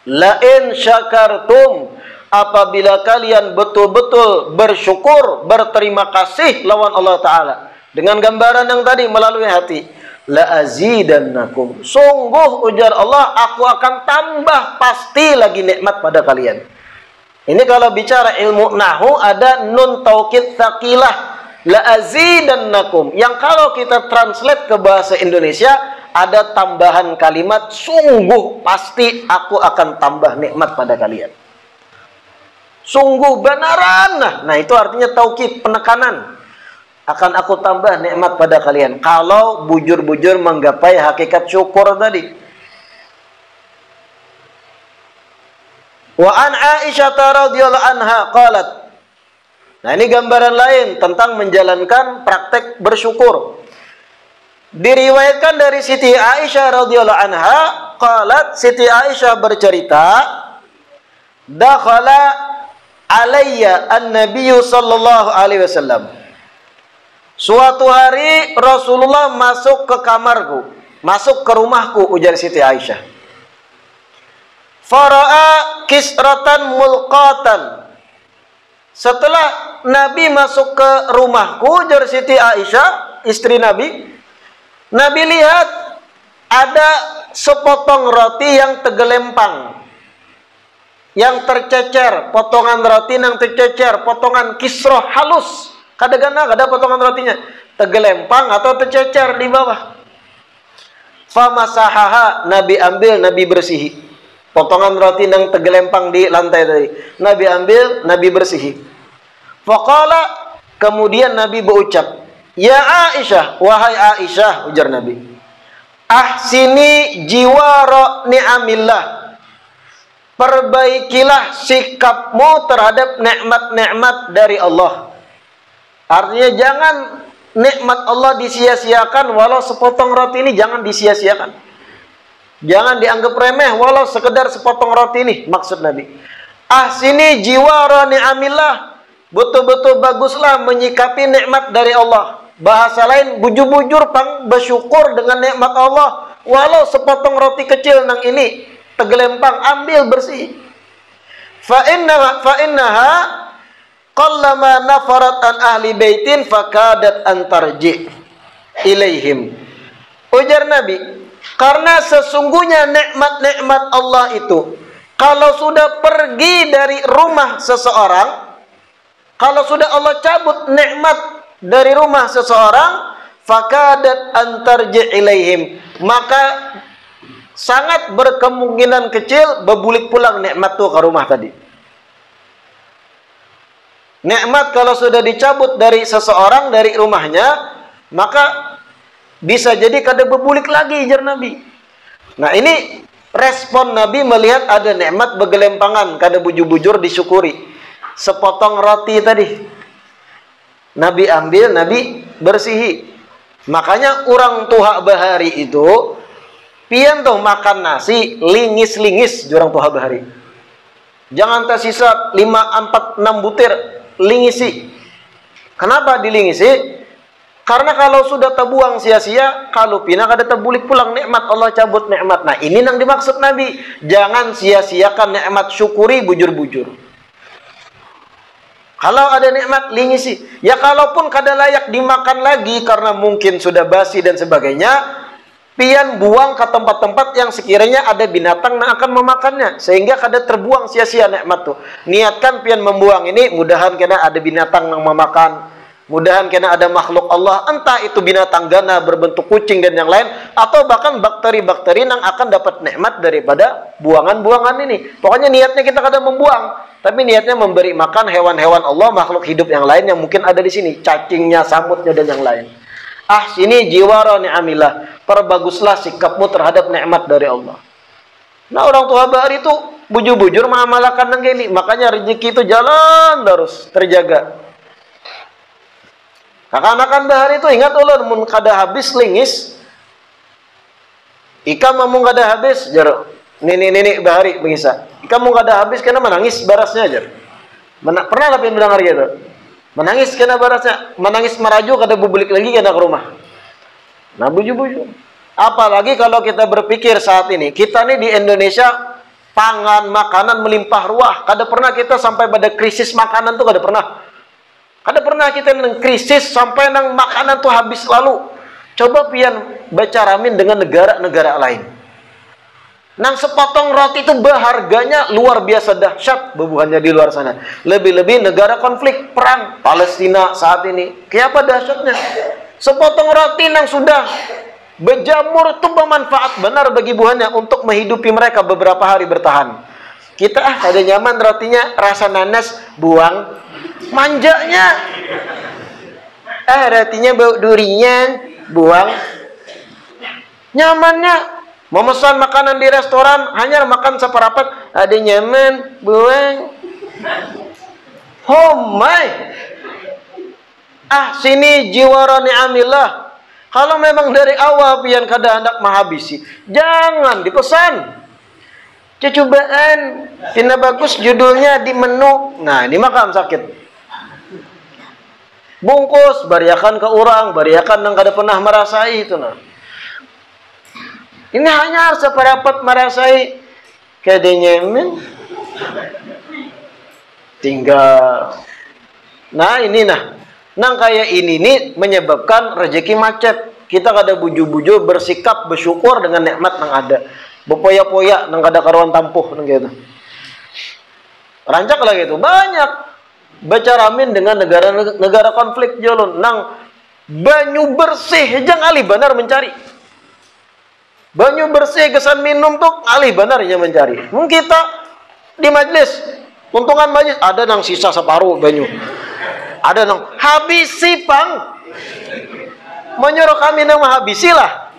La in syakartum, apabila kalian betul-betul bersyukur, berterima kasih lawan Allah Ta'ala dengan gambaran yang tadi melalui hati, la azidannakum, sungguh ujar Allah, aku akan tambah pasti lagi nikmat pada kalian. Ini kalau bicara ilmu nahu ada nun taukid tsaqilah, la azidannakum, yang kalau kita translate ke bahasa Indonesia ada tambahan kalimat sungguh pasti aku akan tambah nikmat pada kalian. Sungguh benaran. Nah itu artinya taukid, penekanan. Akan aku tambah nikmat pada kalian kalau bujur-bujur menggapai hakikat syukur tadi. Wa an Aisyah radhiyallahu anha qalat. Nah ini gambaran lain tentang menjalankan praktek bersyukur. Diriwayatkan dari Siti Aisyah radhiyallahu anha qalat, Siti Aisyah bercerita, dakhala alayya an-nabiyyu sallallahu alaihi wasallam. Suatu hari Rasulullah masuk ke kamarku, masuk ke rumahku, ujar Siti Aisyah. Fara'a kisratan mulqatan. Setelah Nabi masuk ke rumahku, jar Siti Aisyah, istri Nabi, Nabi lihat ada sepotong roti yang tegelempang, yang tercecer, potongan roti yang tercecer, potongan kisroh halus. Kadang-kadang ada potongan rotinya tegelempang atau tercecer di bawah. Famasahaha, Nabi ambil, Nabi bersihi. Potongan roti yang tegelempang di lantai tadi, Nabi ambil, Nabi bersihi. Faqala, kemudian Nabi berucap, ya Aisyah, wahai Aisyah, ujar Nabi, ahsini jiwara ni'amillah, perbaikilah sikapmu terhadap nikmat-nikmat dari Allah. Artinya jangan nikmat Allah disia-siakan, walau sepotong roti ini jangan disia-siakan. Jangan dianggap remeh walau sekedar sepotong roti ini, maksud Nabi. Ahsini jiwara ni'amillah, betul-betul baguslah menyikapi nikmat dari Allah. Bahasa lain, bujur-bujur bersyukur dengan nikmat Allah, walau sepotong roti kecil nang ini tegelempang, ambil bersih. Fa innaha qallama nafarat an ahli baitin fakadat an tarji ilaihim. Ujar Nabi, karena sesungguhnya nikmat-nikmat Allah itu kalau sudah pergi dari rumah seseorang, kalau sudah Allah cabut nikmat dari rumah seseorang, fakadat an tarji ilaihim, maka sangat berkemungkinan kecil berbulik pulang nikmat itu ke rumah tadi. Nikmat kalau sudah dicabut dari seseorang, dari rumahnya, maka bisa jadi kada berbulik lagi, jar Nabi. Nah, ini respon Nabi melihat ada nikmat bergelempangan, kada bujur-bujur disyukuri. Sepotong roti tadi, Nabi ambil, Nabi bersihi. Makanya orang Tuha Bahari itu pian tuh makan nasi lingis-lingis jurang Tuha Bahari. Jangan tersisa 5, 4, 6 butir, lingisi. Kenapa dilingisi? Karena kalau sudah terbuang sia-sia, kalau pindah kada terbulik pulang nikmat, Allah cabut nikmat. Nah, ini yang dimaksud Nabi. Jangan sia-siakan nikmat, syukuri bujur-bujur. Kalau ada nikmat, lingisi. Ya kalaupun kada layak dimakan lagi karena mungkin sudah basi dan sebagainya, pian buang ke tempat-tempat yang sekiranya ada binatang yang akan memakannya, sehingga kada terbuang sia-sia nikmat tuh. Niatkan pian membuang ini, mudahan kena ada binatang yang memakan, mudahan kena ada makhluk Allah, entah itu binatang gana berbentuk kucing dan yang lain, atau bahkan bakteri-bakteri yang akan dapat nikmat daripada buangan-buangan ini. Pokoknya niatnya kita kada membuang, tapi niatnya memberi makan hewan-hewan Allah, makhluk hidup yang lain yang mungkin ada di sini, cacingnya, samutnya dan yang lain. Sini jiwara ni'amillah, perbaguslah sikapmu terhadap nikmat dari Allah. Nah, orang Tuha Bahari itu bujur-bujur mengamalkan yang gini, makanya rezeki itu jalan terus terjaga. Kakak-kakak Bahari itu ingat ulun, mun kada habis lingis, ika mamung kada habis, jar nenek-nenek Bahari bengisa. Ika mau kada habis kena menangis barasnya aja. Pernah tapi mendengar gitu. Menangis kena barasnya, menangis meraju kada bubulik lagi kena ke rumah. Nah, bujur-bujur. Apalagi kalau kita berpikir saat ini, kita nih di Indonesia pangan makanan melimpah ruah. Kada pernah kita sampai pada krisis makanan tuh, kada pernah. Kada pernah kita nang krisis sampai nang makanan tuh habis lalu. Coba pian baca ramin dengan negara-negara lain. Nang sepotong roti itu berharganya luar biasa dahsyat bebuhannya di luar sana. Lebih-lebih negara konflik perang Palestina saat ini. Kenapa dahsyatnya? Sepotong roti nang sudah berjamur itu bermanfaat benar bagi buahnya untuk menghidupi mereka beberapa hari bertahan. Kita kada nyaman rotinya, rasa nanas, buang. Manjanya. Rotinya bau durian, buang. Nyamannya. Memesan makanan di restoran, hanya makan seperapat, ada nyaman, buang. Oh my. Sini jiwara ni'amillah. Kalau memang dari awal pian kada hendak menghabisi, jangan dipesan. Cecubaan, tina bagus judulnya di menu. Nah, ini makam sakit. Bungkus, bariakan ke orang, bariakan yang kada pernah merasai itu nah. Ini hanya seperapat merasai Kedenyemen tinggal. Nah ini nang kayak ini nih menyebabkan rezeki macet. Kita kada buju-buju bersikap bersyukur dengan nikmat nang ada. Bepoya-poya nang kada karuan tampuh nang gitu. Rancak lagi itu banyak baca ramin dengan negara konflik jolon nang banyu bersih jang ali benar mencari. Banyu bersih kesan minum tuh ali benarnya mencari. Mungkin kita di majelis, untungan majelis ada nang sisa separuh banyu. Ada nang habisi pang. Menyuruh kami nang habisilah.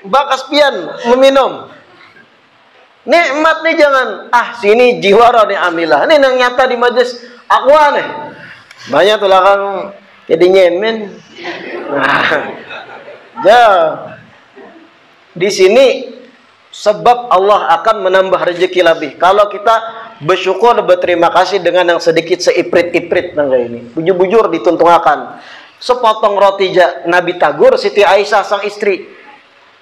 Bakas pian meminum. Nikmat nih jangan sini jiwara nih amilah. Ini nang nyata di majelis aku aneh. Banyak tuh lah kan jadi nyemen. Di sini sebab Allah akan menambah rezeki lebih. Kalau kita bersyukur berterima kasih dengan yang sedikit seiprit-iprit nang ini. Bujur-bujur dituntungakan. Sepotong roti Nabi tagur Siti Aisyah sang istri.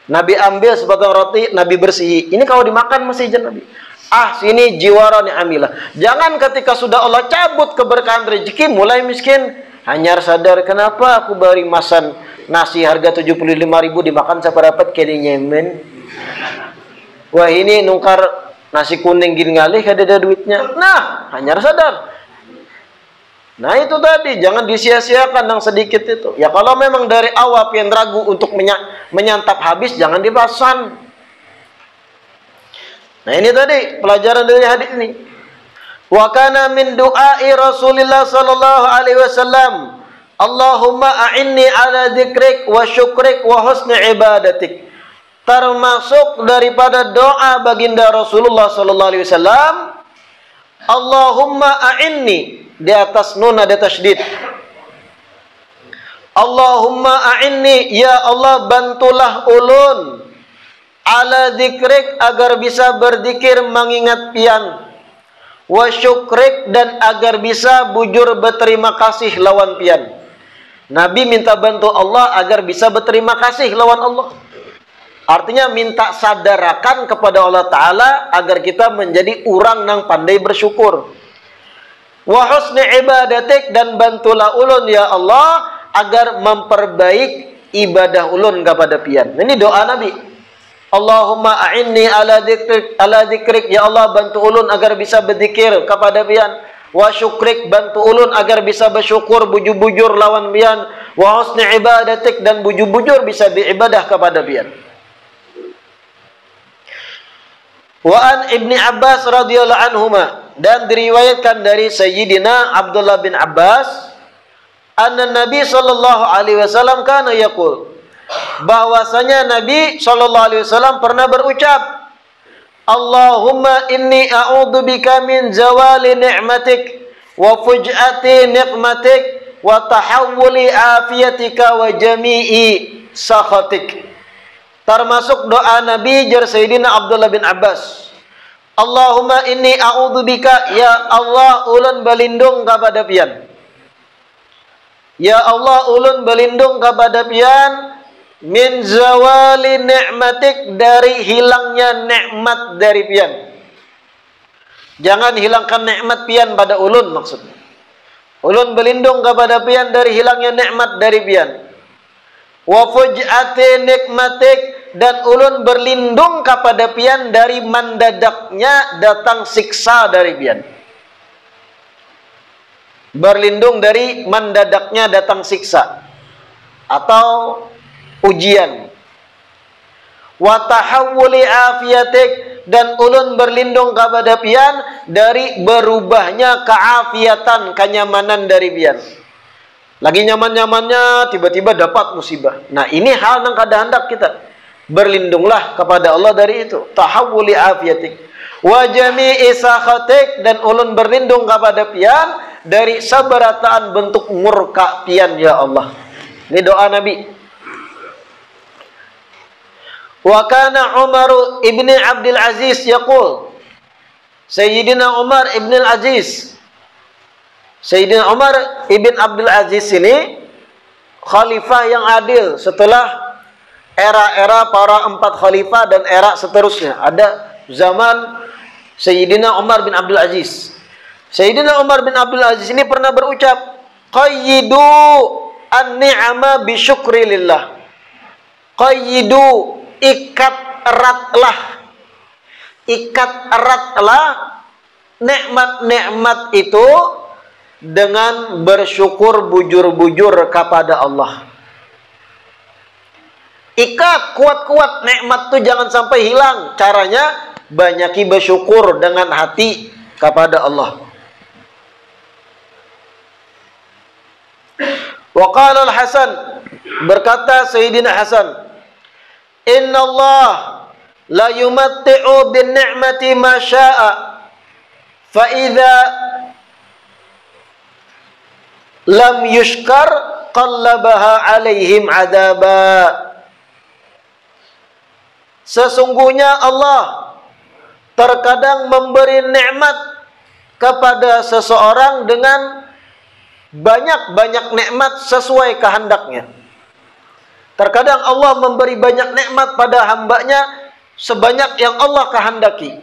Nabi ambil sepotong roti, Nabi bersih. Ini kalau dimakan masih jan Nabi. Sini jiwara ni amilah. Jangan ketika sudah Allah cabut keberkahan rezeki mulai miskin. Hanyar sadar kenapa aku bari masan nasi harga 75.000 dimakan seperempat kini nyemen. Wah ini nungkar nasi kuning gini ngalih ada duitnya. Nah, hanyar sadar. Nah itu tadi jangan disia-siakan yang sedikit itu. Ya kalau memang dari awal pian ragu untuk menyantap habis jangan dipasan. Nah ini tadi pelajaran dari hadis ini. Wa kana min du'ai Rasulillah sallallahu alaihi wasallam, Allahumma a'inni ala dzikrik wa syukrik wa husni ibadatik. Termasuk daripada doa baginda Rasulullah sallallahu alaihi wasallam, Allahumma a'inni, di atas nun ada tasydid. Allahumma a'inni, ya Allah bantulah ulun ala dzikrik, agar bisa berzikir mengingat pian, wa syukrik, dan agar bisa bujur berterima kasih lawan pian. Nabi minta bantu Allah agar bisa berterima kasih lawan Allah. Artinya minta sadarakan kepada Allah Ta'ala agar kita menjadi orang yang pandai bersyukur. Wa husni ibadatik, dan bantulah ulun ya Allah agar memperbaik ibadah ulun kepada pian. Ini doa Nabi. Allahumma a'inni ala dzikrik, ya Allah bantu ulun agar bisa berzikir kepada pian. Wa syukrik, bantu ulun agar bisa bersyukur bujur-bujur lawan pian. Wa husni ibadatik, dan bujur-bujur bisa beribadah kepada pian. Wa an Ibni Abbas radhiyallahu anhuma, dan diriwayatkan dari Sayyidina Abdullah bin Abbas, anna Nabi sallallahu alaihi wasallam kana yaqul, bahwasanya Nabi sallallahu alaihi wasallam pernah berucap, Allahumma inni a'udzubika min zawali ni'matik wa fuj'ati niqmatik wa tahawuli afiyatika wa jami'i sakhatik. Termasuk doa Nabi jar Sayyidina Abdullah bin Abbas, Allahumma inni a'udzubika, ya Allah ulun berlindung kepada pian. Ya Allah ulun berlindung kepada pian min zawali ni'matik, dari hilangnya nikmat dari pian. Jangan hilangkan nikmat pian pada ulun maksudnya. Ulun berlindung kepada pian dari hilangnya nikmat dari pian. Wa fuj'ati nikmatik, dan ulun berlindung kepada pian dari mendadaknya datang siksa dari pian. Berlindung dari mendadaknya datang siksa atau ujian. Wa tahawuli afiyatik, dan ulun berlindung kepada pian dari berubahnya keafiatan, kenyamanan dari pian. Lagi nyaman-nyamannya tiba-tiba dapat musibah. Nah ini hal yang kada hendak kita. Berlindunglah kepada Allah dari itu. Tahawuli afiyatik wa jami'i sakhatik, dan ulun berlindung kepada pian dari sabarataan bentuk murka pian ya Allah. Ini doa Nabi. Wa kana Umar ibni Abdul Aziz yaqul, Sayyidina Umar ibn al-Aziz, Sayyidina Umar ibn Abdul Aziz ini khalifah yang adil setelah era-era para 4 khalifah dan era seterusnya. Ada zaman Sayyidina Umar bin Abdul Aziz. Sayyidina Umar bin Abdul Aziz ini pernah berucap, qayyidu an-ni'ama bi syukri lillah. Qayyidu, ikat eratlah nikmat-nikmat itu dengan bersyukur bujur-bujur kepada Allah. Ikat kuat-kuat nikmat itu jangan sampai hilang. Caranya banyaki bersyukur dengan hati kepada Allah. Wa qala al-Hasan, berkata Sayyidina Hasan, inna Allah la yumatti'u bin ni'mati ma sya'a fa idza lam yushkar qallabaha alaihim adaba. Sesungguhnya Allah terkadang memberi nikmat kepada seseorang dengan banyak-banyak nikmat sesuai kehendaknya. Terkadang Allah memberi banyak nikmat pada hambanya sebanyak yang Allah kehendaki.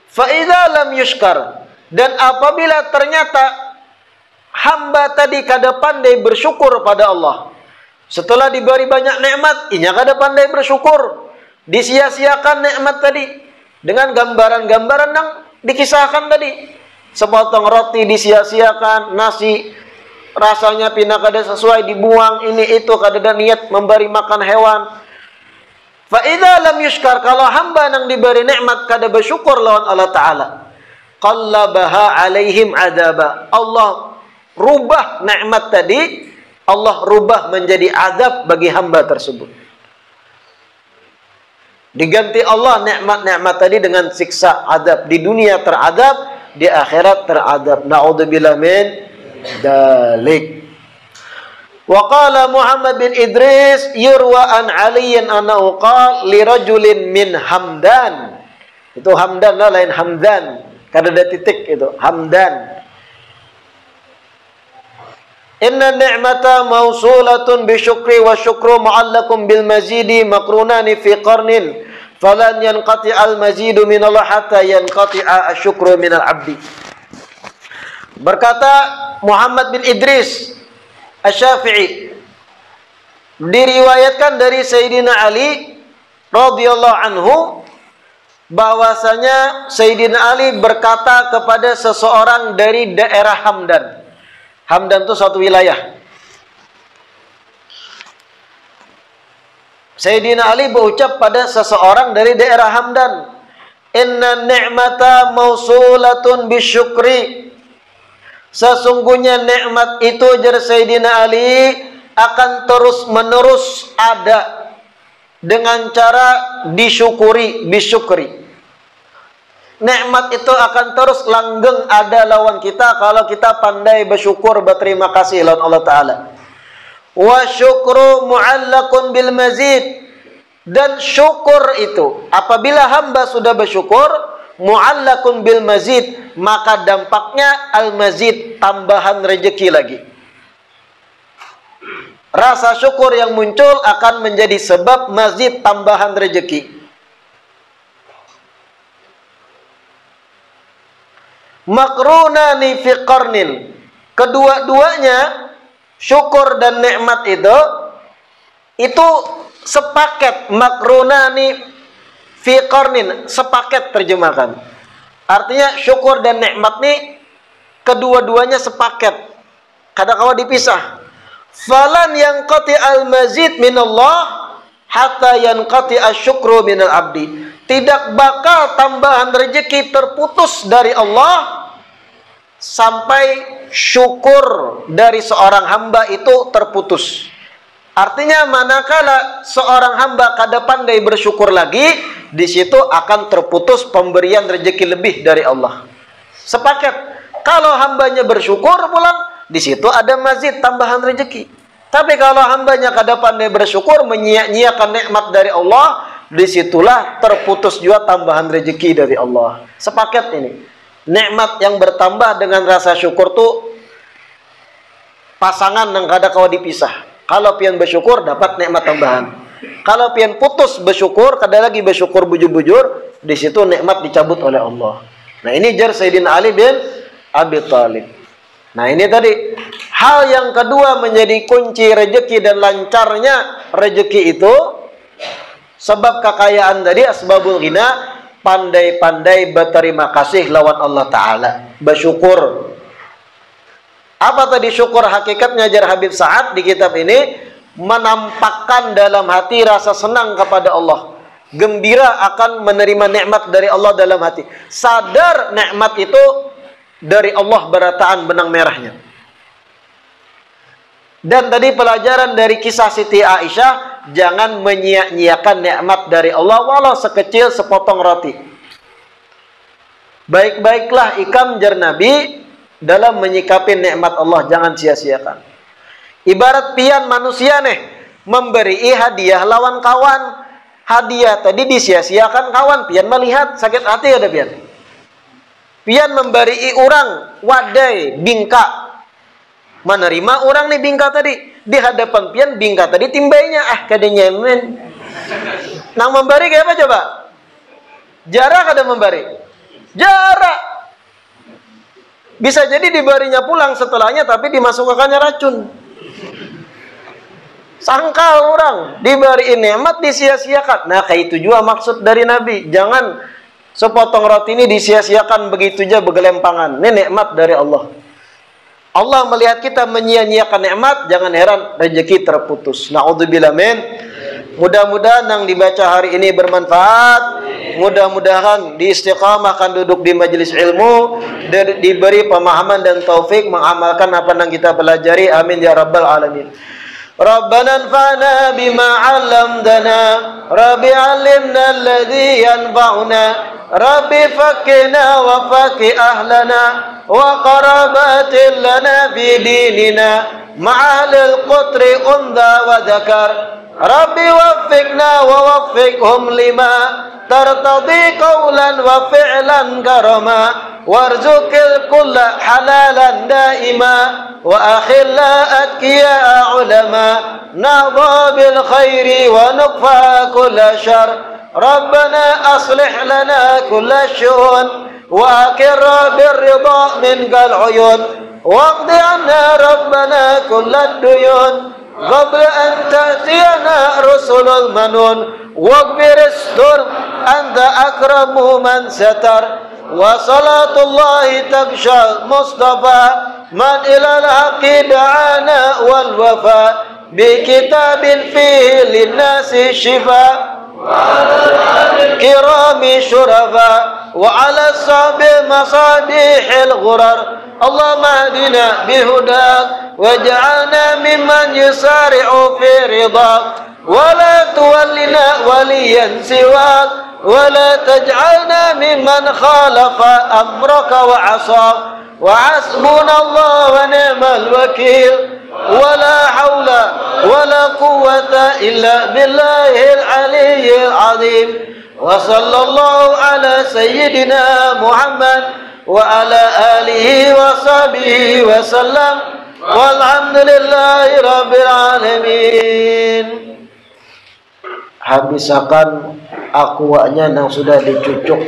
Fa idza lam yushkar, dan apabila ternyata hamba tadi kada pandai bersyukur pada Allah, setelah diberi banyak nikmat, inya kada pandai bersyukur, disia-siakan nikmat tadi dengan gambaran-gambaran yang dikisahkan tadi. Sepotong roti disia-siakan, nasi rasanya pindah kada sesuai dibuang, ini itu kada ada niat memberi makan hewan. Fa idza lam yushkar, kalau hamba yang diberi nikmat kada bersyukur lawan Allah Taala, qallabaha alaihim adaba. Allah rubah nikmat tadi, Allah rubah menjadi azab bagi hamba tersebut. Diganti Allah nikmat-nikmat tadi dengan siksa azab. Di dunia teradab, di akhirat teradab. Na'udzubillah min dalik. Wa qala Muhammad bin Idris yurwa an aliyin annahu qala li rajulin min Hamdan. Itu Hamdan lah, lain Hamdan. Kada ada titik itu, Hamdan. Inna ni'mata mausulatun bi syukri wa syukru mu'allakum bil mazidi makrunani fi qarnin falan yanqati al mazidu min Allah hatta yanqati'a asyukru min al abdi. Berkata Muhammad bin Idris Asy-Syafi'i, diriwayatkan dari Sayyidina Ali radhiyallahu anhu bahwasanya Sayyidina Ali berkata kepada seseorang dari daerah Hamdan. Hamdan itu suatu wilayah. Sayyidina Ali berucap pada seseorang dari daerah Hamdan, inna ni'mata mausulatun bisyukri. Sesungguhnya nikmat itu, jar Sayyidina Ali, akan terus menerus ada dengan cara disyukuri, bisyukri. Nikmat itu akan terus langgeng ada lawan kita kalau kita pandai bersyukur, berterima kasih lawan Allah Ta'ala. Wa syukru mu'allakun bil mazid. Dan syukur itu, apabila hamba sudah bersyukur, mu'allakun bil mazid, maka dampaknya al-mazid, tambahan rezeki lagi. Rasa syukur yang muncul akan menjadi sebab mazid, tambahan rezeki. Makrunani fi qarnin. Kedua-duanya, syukur dan nikmat itu sepaket. Makrunani fi qarnin, sepaket terjemahkan. Artinya syukur dan nikmat ini kedua-duanya sepaket, kadang-kadang dipisah. Falan yanqati al-mazid min Allah hatta yanqati asyukru min al-abdi. Tidak bakal tambahan rezeki terputus dari Allah sampai syukur dari seorang hamba itu terputus. Artinya manakala seorang hamba kada pandai bersyukur lagi, di situ akan terputus pemberian rezeki lebih dari Allah. Sepaket. Kalau hambanya bersyukur pulang, di situ ada mazid, tambahan rezeki. Tapi kalau hambanya kada pandai bersyukur, menyia-nyiakan nikmat dari Allah, disitulah terputus juga tambahan rezeki dari Allah. Sepaket ini. Nikmat yang bertambah dengan rasa syukur tuh pasangan yang kada kawa dipisah. Kalau pian bersyukur dapat nikmat tambahan. Kalau pian putus bersyukur, kada lagi bersyukur bujur-bujur, di situ nikmat dicabut oleh Allah. Nah, ini jar Sayyidina Ali bin Abi Thalib. Nah, ini tadi hal yang kedua menjadi kunci rezeki dan lancarnya rezeki itu, sebab kekayaan tadi asbabul ghina, pandai-pandai berterima kasih lawan Allah Ta'ala, bersyukur. Apa tadi syukur hakikatnya jar Habib Sa'ad di kitab ini? Menampakkan dalam hati rasa senang kepada Allah, gembira akan menerima nikmat dari Allah dalam hati, sadar nikmat itu dari Allah berataan benang merahnya. Dan tadi pelajaran dari kisah Siti Aisyah, jangan menyia-nyiakan nikmat dari Allah walau sekecil sepotong roti. Baik-baiklah ikam jar Nabi dalam menyikapi nikmat Allah, jangan sia-siakan. Ibarat pian manusia nih, memberi hadiah lawan kawan. Hadiah tadi disia-siakan kawan, pian melihat sakit hati ada pian. Pian memberi orang wadai bingka, menerima orang nih bingka tadi di hadapan pian, bingka tadi timbainya kada nyemen. Nang memberi kayak apa coba? Jarak kada memberi. Jarak. Bisa jadi diberinya pulang setelahnya tapi dimasukkannya racun. Sangkal orang diberi nikmat disia-siakan. Nah, kayak itu juga maksud dari Nabi. Jangan sepotong roti ini disia-siakan begitu aja bergelempangan. Ini nikmat dari Allah. Allah melihat kita menyia-nyiakan nikmat, jangan heran rezeki terputus. Na'udzubillah min. Mudah-mudahan yang dibaca hari ini bermanfaat. Mudah-mudahan diistiqamahkan duduk di majelis ilmu, diberi pemahaman dan taufik mengamalkan apa yang kita pelajari. Amin ya rabbal alamin. Rabbana anfa'na bima 'allamtana, Rabbi 'allimna alladhi yanfa'una, Rabbi fakkina wa fakki ahlana wa qarabatin lana fi dinina ma'ahlil qutri undha wa dhakar. Rabbi waffiqna wa waffiqhum lima tartadi qawlan wa fi'lan karama warzuqil kulla halalan daima wa akhilla atqiya ulama nadha bil khairi wa nuqfa kulla syar. Rabbana aslih lana kulla syu'un wa akirra birridha minkal uyun waqdi anna rabbana kulla duyun qabla an ta'tiyana rusulul manun waghfir istur anta akramu man satar wa salatullahi taksha mustafa man ilal haqqi da'ana wal wafa bi kitabin fihi linnasi shifa kirami syurafa wa ala sabi masabihil ghurar. Allahumma hadina bihudak waj'alna mimman yusari'u fi ridak wa la tuwallina waliyan siwak wa la taj'alna mimman khalafa amraka wa asaq wa hasbunallahu wa ni'mal wakil wa la hawla wa la quwwata illa billahil aliyyil azim. Wa sallallahu ala sayyidina Muhammad wa ala alihi wa sahbihi wa sallam walhamdulillahi rabbil alamin. Habisakan akuanya yang sudah dicucuk